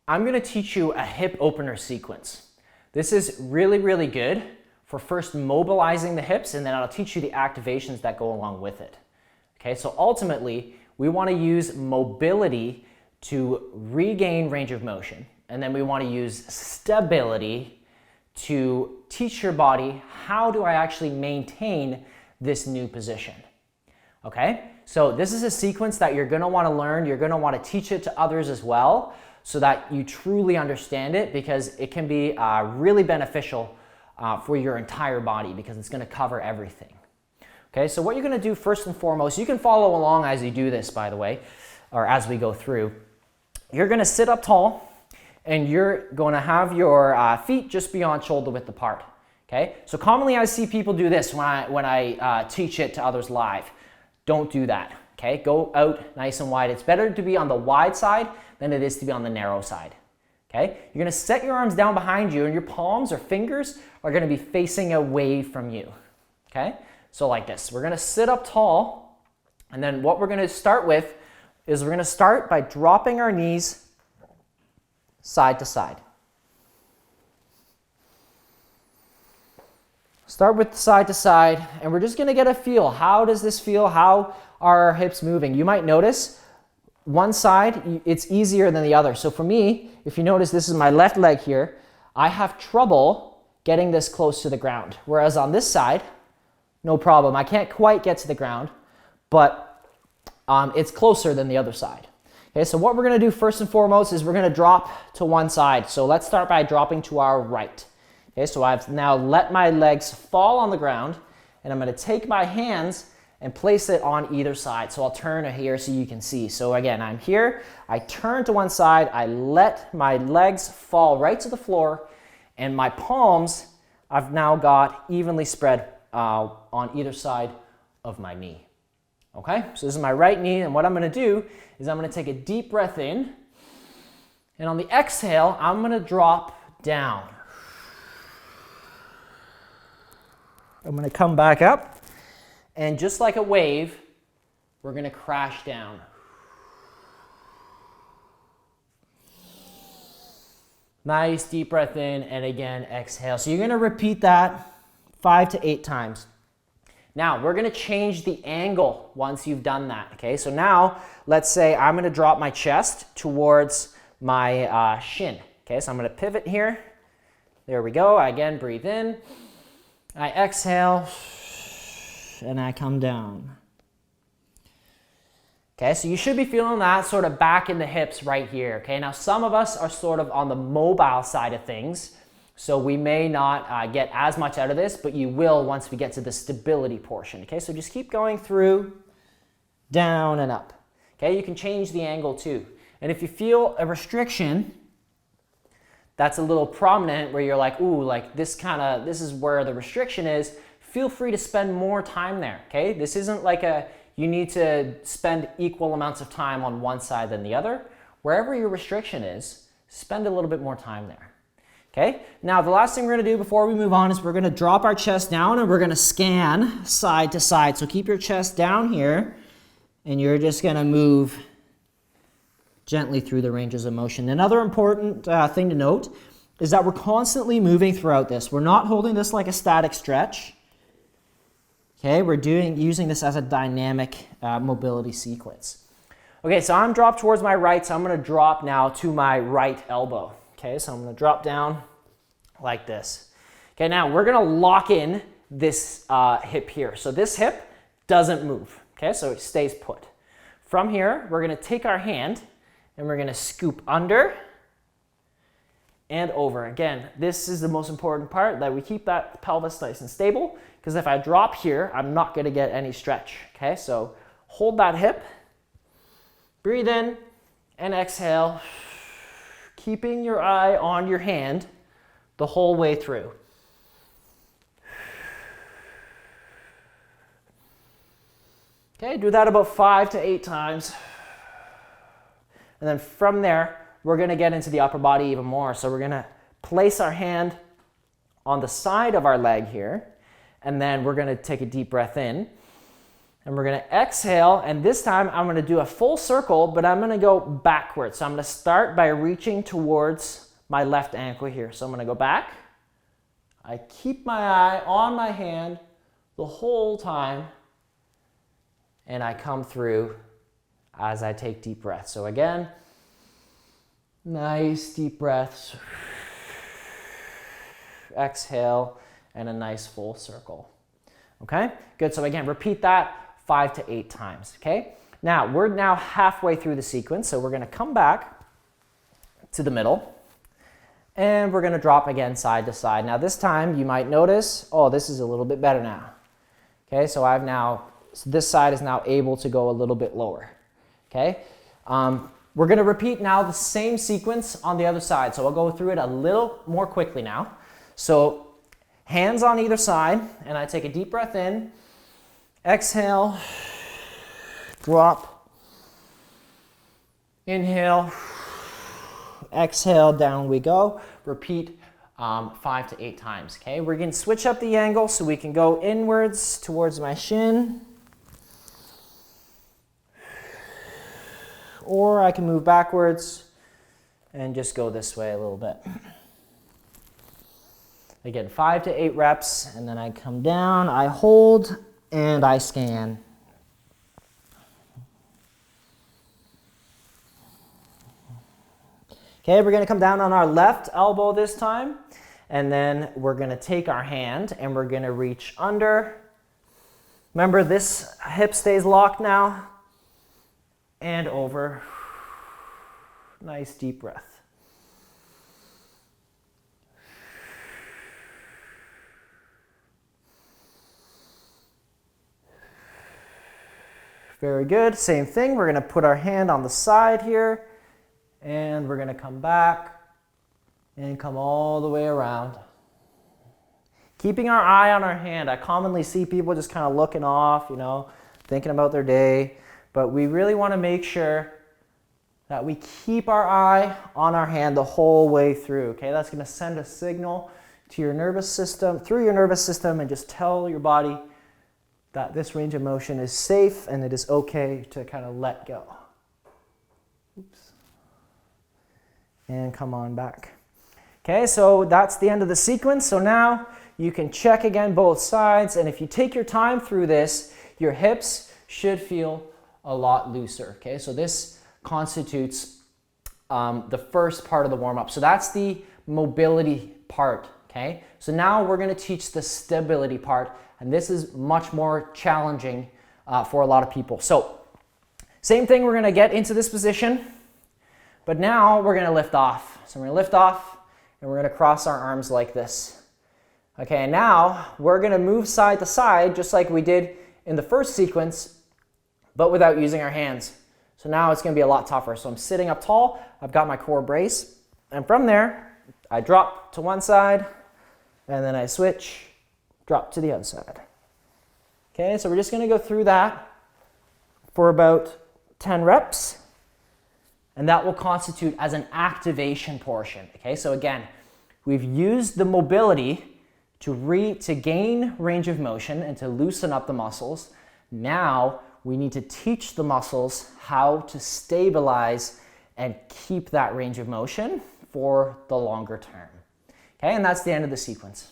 I'm going to teach you a hip opener sequence. This is really, really good for first mobilizing the hips, and then I'll teach you the activations that go along with it. Okay, so ultimately, we want to use mobility to regain range of motion, and then we want to use stability to teach your body how do I actually maintain this new position. Okay, so this is a sequence that you're going to want to learn. You're going to want to teach it to others as well so that you truly understand it, because it can be really beneficial for your entire body because it's going to cover everything. Okay, so what you're going to do first and foremost, you can follow along as you do this, by the way, or as we go through. You're going to sit up tall and you're going to have your feet just beyond shoulder width apart. Okay, so commonly I see people do this when I teach it to others live. Don't do that. Okay, go out nice and wide. It's better to be on the wide side than it is to be on the narrow side. Okay, you're going to set your arms down behind you and your palms or fingers are going to be facing away from you. Okay, so like this. We're going to sit up tall, and then what we're going to start with is we're going to start by dropping our knees side to side. Start with side to side, and we're just going to get a feel. How does this feel? How are our hips moving? You might notice one side, it's easier than the other. So for me, if you notice, this is my left leg here. I have trouble getting this close to the ground. Whereas on this side, no problem. I can't quite get to the ground, but it's closer than the other side. Okay, so what we're going to do first and foremost is we're going to drop to one side. So let's start by dropping to our right. Okay, so I've now let my legs fall on the ground, and I'm going to take my hands and place it on either side. So I'll turn here so you can see. So again, I'm here, I turn to one side, I let my legs fall right to the floor, and my palms I've now got evenly spread on either side of my knee. Okay, so this is my right knee, and what I'm going to do is I'm going to take a deep breath in, and on the exhale, I'm going to drop down. I'm going to come back up, and just like a wave, we're going to crash down. Nice deep breath in, and again, exhale. So you're going to repeat that 5 to 8 times. Now, we're going to change the angle once you've done that. Okay, so now let's say I'm going to drop my chest towards my shin. Okay, so I'm going to pivot here. There we go. I again breathe in. I exhale, and I come down. Okay, so you should be feeling that sort of back in the hips right here. Okay, now some of us are sort of on the mobile side of things, so we may not get as much out of this, but you will once we get to the stability portion. Okay, so just keep going through, down and up. Okay, you can change the angle too. And if you feel a restriction that's a little prominent where you're like, ooh, like this is where the restriction is, feel free to spend more time there, okay? This isn't like you need to spend equal amounts of time on one side than the other. Wherever your restriction is, spend a little bit more time there, okay? Now, the last thing we're gonna do before we move on is we're gonna drop our chest down and we're gonna scan side to side. So keep your chest down here, and you're just gonna move gently through the ranges of motion. Another important thing to note is that we're constantly moving throughout this. We're not holding this like a static stretch. Okay, we're using this as a dynamic mobility sequence. Okay, so I'm dropped towards my right, so I'm going to drop now to my right elbow. Okay, so I'm going to drop down like this. Okay, now we're going to lock in this hip here. So this hip doesn't move. Okay, so it stays put. From here, we're going to take our hand and we're going to scoop under and over. Again, this is the most important part, that we keep that pelvis nice and stable, because if I drop here, I'm not going to get any stretch. Okay, so hold that hip, breathe in and exhale, keeping your eye on your hand the whole way through. Okay, do that about 5 to 8 times. And then from there, we're going to get into the upper body even more. So we're going to place our hand on the side of our leg here, and then we're going to take a deep breath in. And we're gonna exhale, and this time I'm gonna do a full circle, but I'm gonna go backwards. So I'm gonna start by reaching towards my left ankle here. So I'm gonna go back. I keep my eye on my hand the whole time, and I come through as I take deep breaths. So again, nice deep breaths. Exhale, and a nice full circle. Okay, good. So again, repeat that 5 to 8 times, okay? Now, we're now halfway through the sequence, so we're gonna come back to the middle, and we're gonna drop again side to side. Now this time, you might notice, oh, this is a little bit better now. Okay, so so this side is now able to go a little bit lower, okay? We're gonna repeat now the same sequence on the other side, so I'll go through it a little more quickly now. So, hands on either side, and I take a deep breath in, exhale, drop, inhale, exhale, down we go. Repeat 5 to 8 times, okay? We're gonna switch up the angle so we can go inwards towards my shin. Or I can move backwards and just go this way a little bit. Again, 5 to 8 reps, and then I come down, I hold, and I scan. Okay, we're gonna come down on our left elbow this time, and then we're gonna take our hand and we're gonna reach under. Remember, this hip stays locked now, and over. Nice deep breath. Very good. Same thing. We're going to put our hand on the side here, and we're going to come back and come all the way around. Keeping our eye on our hand. I commonly see people just kind of looking off, you know, thinking about their day, but we really want to make sure that we keep our eye on our hand the whole way through, okay? That's going to send a signal to your nervous system, through your nervous system, and just tell your body that this range of motion is safe and it is okay to kind of let go. Oops. And come on back. Okay, so that's the end of the sequence. So now you can check again both sides, and if you take your time through this, your hips should feel a lot looser. Okay, so this constitutes the first part of the warm-up. So that's the mobility part. Okay, so now we're going to teach the stability part, and this is much more challenging for a lot of people. So same thing, we're going to get into this position, but now we're going to lift off. So we're going to lift off, and we're going to cross our arms like this. Okay, and now we're going to move side to side just like we did in the first sequence, but without using our hands. So now it's going to be a lot tougher. So I'm sitting up tall, I've got my core brace, and from there I drop to one side, and then I switch, drop to the other side. Okay, so we're just going to go through that for about 10 reps, and that will constitute as an activation portion. Okay, so again, we've used the mobility to gain range of motion and to loosen up the muscles. Now we need to teach the muscles how to stabilize and keep that range of motion for the longer term. Okay, and that's the end of the sequence.